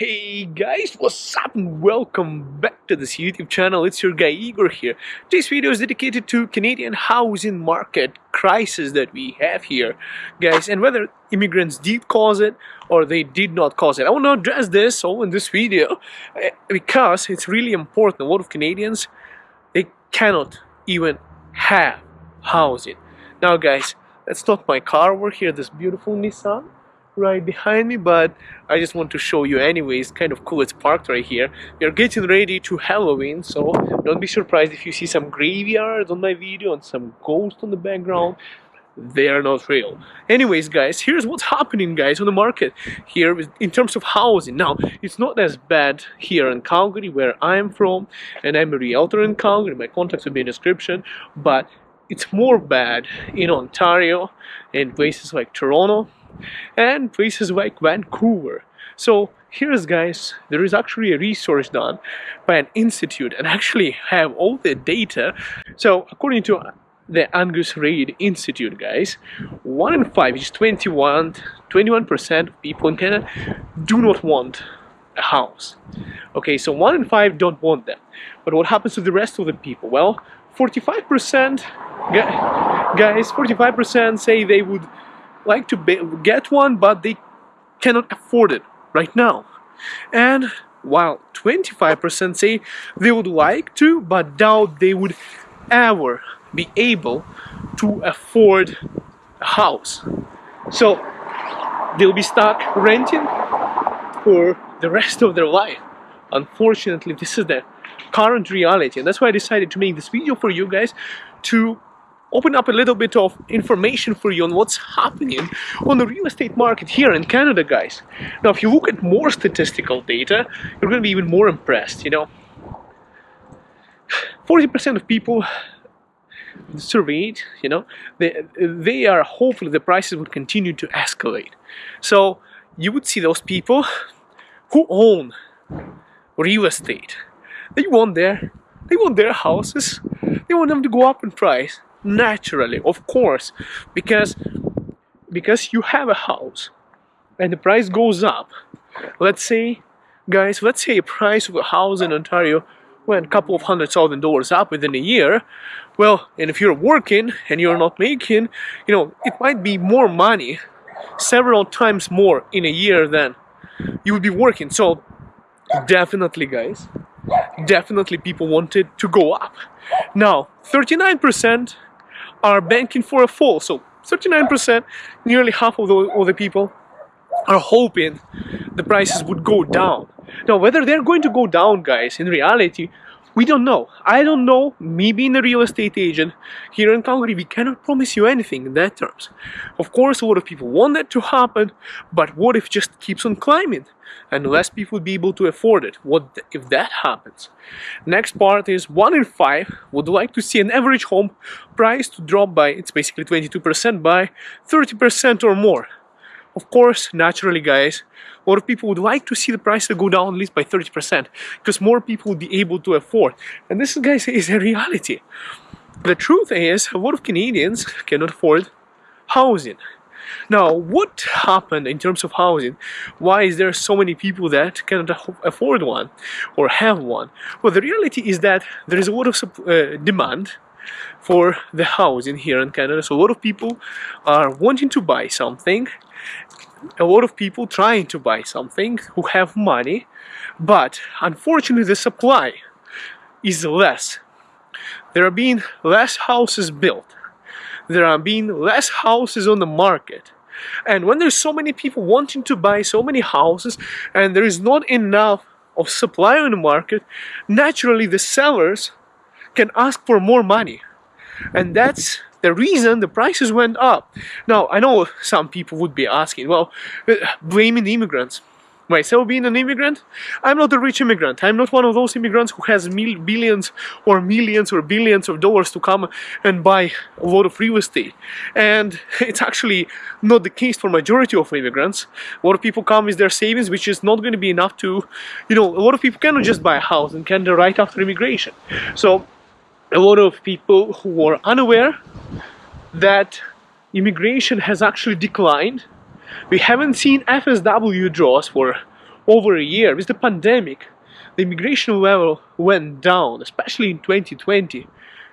Hey guys, what's up and welcome back to this YouTube channel. It's your guy Igor here. This video is dedicated to Canadian housing market crisis that we have here, guys, and whether immigrants did cause it or they did not cause it. I want to address this all in this video because it's really important. A lot of Canadians, they cannot even have housing. Now guys, that's not my car over here, this beautiful Nissan right behind me, but I just want to show you anyways. Kind of cool, it's parked right here. We are getting ready to Halloween, so don't be surprised if you see some graveyards on my video and some ghosts on the background. They are not real. Anyways guys, here's what's happening guys on the market here in terms of housing. Now it's not as bad here in Calgary where I'm from, and I'm a realtor in Calgary. My contacts will be in the description, but it's more bad in Ontario and places like Toronto and places like Vancouver. So here's guys, there is actually a research done by an institute and actually have all the data. So according to the Angus Reid Institute, guys, 1 in 5, which is 21% of people in Canada do not want a house. Okay, so 1 in 5 don't want them. But what happens to the rest of the people? Well, 45% guys, 45% say they would like to get one, but they cannot afford it right now. And while 25% say they would like to, but doubt they would ever be able to afford a house. So they'll be stuck renting for the rest of their life. Unfortunately, this is the current reality, and that's why I decided to make this video for you guys, to open up a little bit of information for you on what's happening on the real estate market here in Canada, guys. Now, if you look at more statistical data, you're going to be even more impressed, you know. 40% of people surveyed, you know, they are hopeful the prices would continue to escalate. So you would see those people who own real estate. They want their houses, they want them to go up in price. Naturally, of course, because you have a house and the price goes up. Let's say, guys, a price of a house in Ontario went a couple of $100,000 up within a year. Well, and if you're working and you're not making, you know, it might be more money, several times more in a year than you would be working. So definitely, guys, definitely people want it to go up. Now, 39% are banking for a fall. So 39%, nearly half of the people, are hoping the prices would go down. Now, whether they're going to go down, guys, in reality, we don't know. I don't know. Me being a real estate agent here in Calgary, we cannot promise you anything in that terms. Of course, a lot of people want that to happen, but what if it just keeps on climbing and less people would be able to afford it? What if that happens? Next part is 1 in 5 would like to see an average home price to drop by, it's basically 22%, by 30% or more. Of course, naturally, guys, a lot of people would like to see the price go down at least by 30% because more people would be able to afford. And this, guys, is a reality. The truth is, a lot of Canadians cannot afford housing. Now, what happened in terms of housing? Why is there so many people that cannot afford one or have one? Well, the reality is that there is a lot of demand for the housing here in Canada. So a lot of people are wanting to buy something. A lot of people trying to buy something who have money, but unfortunately the supply is less. There are being less houses built. There are being less houses on the market. And when there's so many people wanting to buy so many houses and there is not enough of supply on the market, naturally the sellers can ask for more money. And that's the reason the prices went up. Now, I know some people would be asking, well, blaming the immigrants. Myself being an immigrant, I'm not a rich immigrant. I'm not one of those immigrants who has billions or millions or billions of dollars to come and buy a lot of real estate. And it's actually not the case for majority of immigrants. A lot of people come with their savings, which is not going to be enough to, you know, a lot of people cannot just buy a house in Canada right after immigration. So a lot of people who are unaware that immigration has actually declined. We haven't seen FSW draws for over a year. With the pandemic, the immigration level went down, especially in 2020.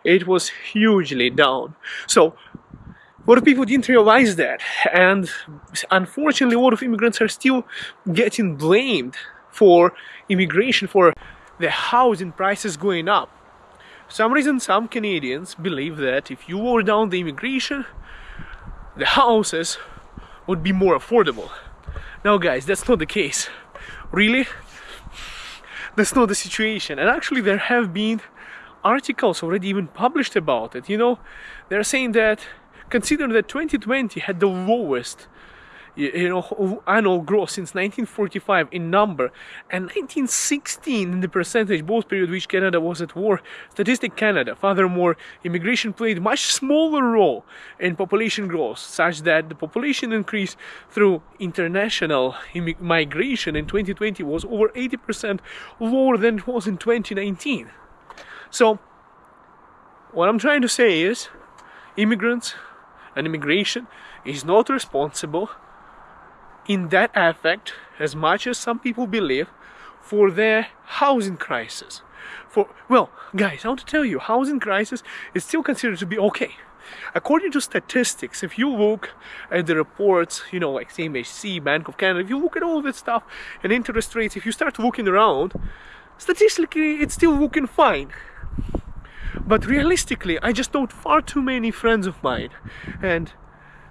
It was hugely down. So a lot of people didn't realize that, and unfortunately a lot of immigrants are still getting blamed for immigration, for the housing prices going up. For some reason some Canadians believe that if you lower down the immigration, the houses would be more affordable. Now guys, that's not the case. Really? That's not the situation. And actually there have been articles already even published about it. You know, they're saying that consider that 2020 had the lowest annual growth since 1945 in number, and 1916 in the percentage, both period which Canada was at war. Statistic Canada. Furthermore, immigration played much smaller role in population growth, such that the population increase through international migration in 2020 was over 80% lower than it was in 2019. So what I'm trying to say is, immigrants and immigration is not responsible in that aspect, as much as some people believe, for the housing crisis. Well, guys, I want to tell you, housing crisis is still considered to be okay. According to statistics, if you look at the reports, you know, like CMHC, Bank of Canada, if you look at all that stuff and interest rates, if you start looking around, statistically it's still looking fine. But realistically, I just know far too many friends of mine and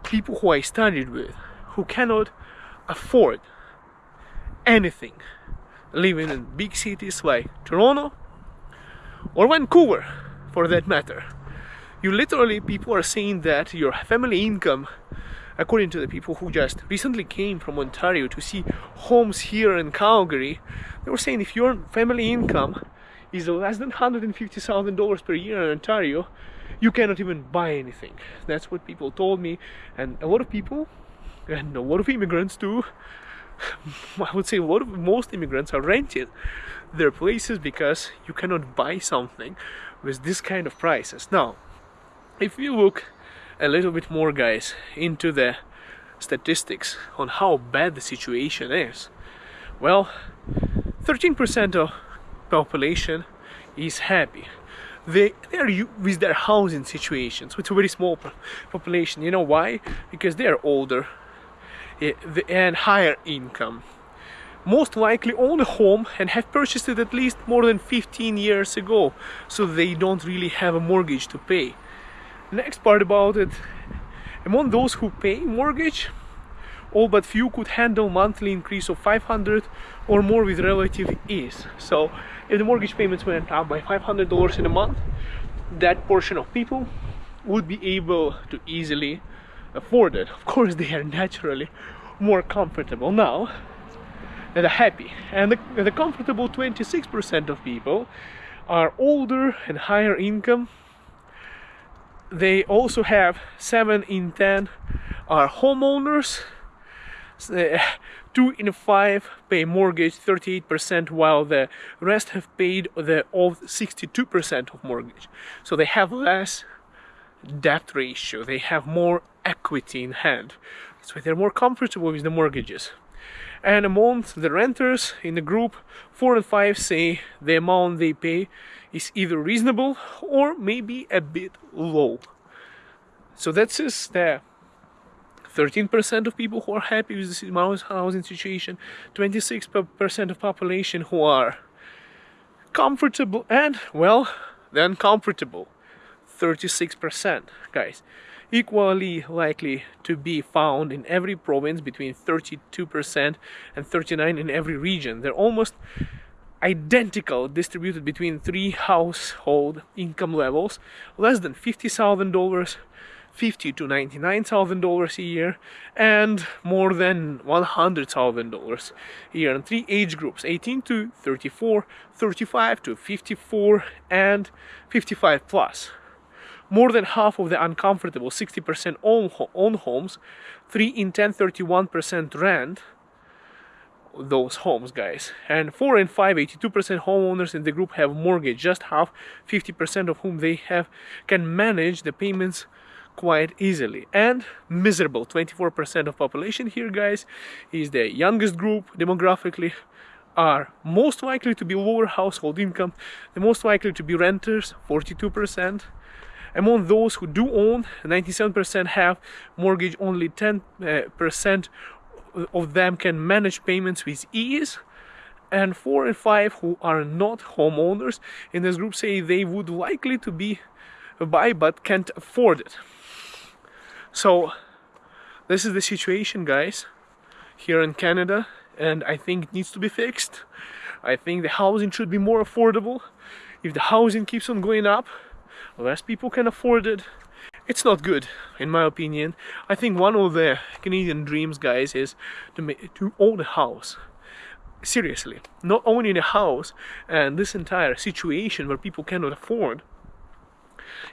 people who I studied with who cannot afford anything living in big cities like Toronto or Vancouver, for that matter. People are saying that your family income, according to the people who just recently came from Ontario to see homes here in Calgary, they were saying if your family income is less than $150,000 per year in Ontario, you cannot even buy anything. That's what people told me, and a lot of people, and a lot of immigrants too, I would say most immigrants are renting their places because you cannot buy something with this kind of prices. Now, if you look a little bit more, guys, into the statistics on how bad the situation is, well, 13% of population is happy. They are with their housing situations. So it's a very small population. You know why? Because they are older and higher income. Most likely own a home and have purchased it at least more than 15 years ago, so they don't really have a mortgage to pay. Next part about it, among those who pay mortgage, all but few could handle monthly increase of $500 or more with relative ease. So if the mortgage payments went up by $500 in a month, that portion of people would be able to easily afford it. Of course, they are naturally more comfortable now, and are happy. And the comfortable 26% of people are older and higher income. They also have 7 in 10 are homeowners. 2 in 5 pay mortgage 38%, while the rest have paid the 62% of mortgage. So they have less debt ratio, they have more equity in hand, so they're more comfortable with the mortgages. And among the renters in the group, 4 and 5 say the amount they pay is either reasonable or maybe a bit low. So that's just the 13% of people who are happy with the housing situation, 26% of population who are comfortable, and, well, the uncomfortable, 36%, guys. Equally likely to be found in every province, between 32% and 39% in every region. They're almost identical, distributed between 3 household income levels, less than $50,000, $50,000 to $99,000 a year, and more than $100,000 a year, and 3 age groups: 18 to 34, 35 to 54, and 55 plus. More than half of the uncomfortable, 60% own homes, 3 in 10, 31% rent those homes, guys. And 4 in 5, 82% homeowners in the group have mortgage, just half, 50% of whom they can manage the payments quite easily. And miserable, 24% of population here, guys, is the youngest group demographically, are most likely to be lower household income, the most likely to be renters, 42%. Among those who do own, 97% have mortgage, only 10% of them can manage payments with ease, and 4 in 5 who are not homeowners in this group say they would likely to be buy but can't afford it. So this is the situation, guys, here in Canada, and I think it needs to be fixed. I think the housing should be more affordable. If the housing keeps on going up, less people can afford it. It's not good, in my opinion. I think one of the Canadian dreams, guys, is to own a house. Seriously, not owning a house and this entire situation where people cannot afford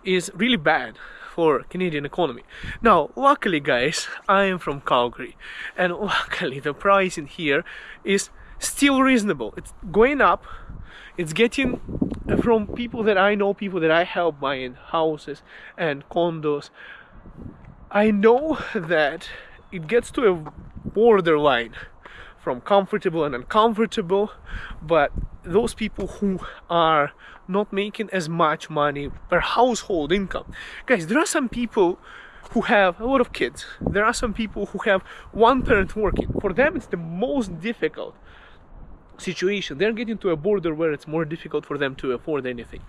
is really bad for Canadian economy. Now, luckily, guys, I am from Calgary, and luckily the price in here is still reasonable. It's going up. It's getting from people that I know, people that I help buying houses and condos. I know that it gets to a borderline from comfortable and uncomfortable, but those people who are not making as much money per household income, guys, there are some people who have a lot of kids, there are some people who have one parent working. For them it's the most difficult situation. They're getting to a border where it's more difficult for them to afford anything.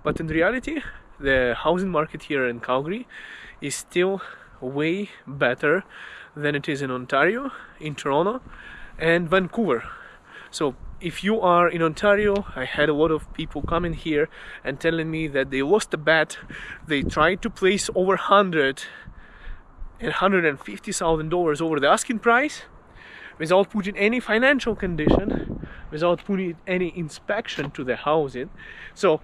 But in reality, the housing market here in Calgary is still way better than it is in Ontario, in Toronto and Vancouver. So if you are in Ontario, I had a lot of people coming here and telling me that they lost a bet. They tried to place over $100,000 and $150,000 over the asking price without putting any financial condition, without putting any inspection to the housing. So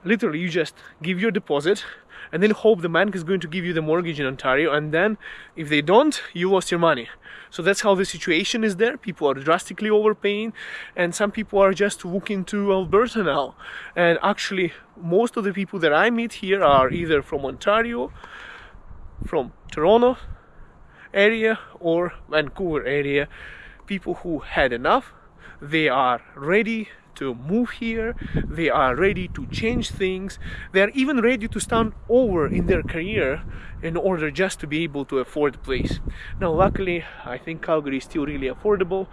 literally you just give your deposit and then hope the bank is going to give you the mortgage in Ontario, and then if they don't, you lost your money. So that's how the situation is there. People are drastically overpaying, and some people are just looking to Alberta now. And actually most of the people that I meet here are either from Ontario, from Toronto area or Vancouver area. People who had enough, they are ready to move here, they are ready to change things, they are even ready to start over in their career in order just to be able to afford the place. Now luckily I think Calgary is still really affordable,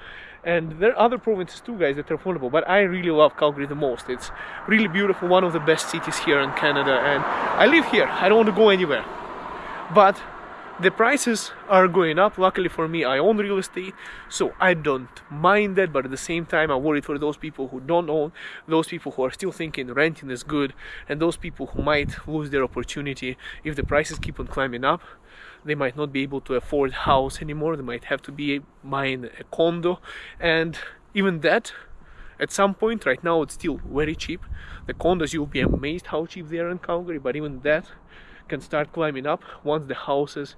and there are other provinces too, guys, that are affordable, but I really love Calgary the most. It's really beautiful, one of the best cities here in Canada, and I live here. I don't want to go anywhere. But the prices are going up. Luckily for me, I own real estate, so I don't mind that, but at the same time I'm worried for those people who don't own, those people who are still thinking renting is good, and those people who might lose their opportunity if the prices keep on climbing up. They might not be able to afford a house anymore, they might have to be buying a condo, and even that, at some point, right now it's still very cheap. The condos, you'll be amazed how cheap they are in Calgary, but even that can start climbing up once the houses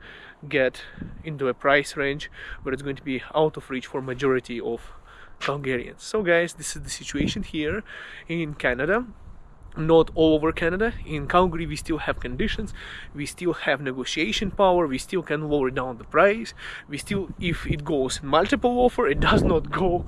get into a price range where it's going to be out of reach for majority of Calgarians. So guys, this is the situation here in Canada. Not all over Canada. In Calgary we still have conditions, we still have negotiation power, we still can lower down the price, we still, if it goes multiple offer, it does not go,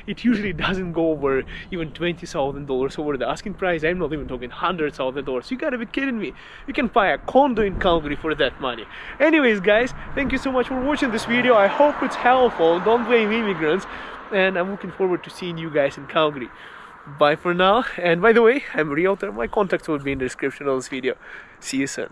it usually doesn't go over even $20,000 over the asking price. I'm not even talking $100,000. You gotta be kidding me. You can buy a condo in Calgary for that money. Anyways guys, thank you so much for watching this video. I hope it's helpful. Don't blame immigrants, and I'm looking forward to seeing you guys in Calgary. Bye for now, and by the way, I'm a realtor. My contacts will be in the description of this video. See you soon.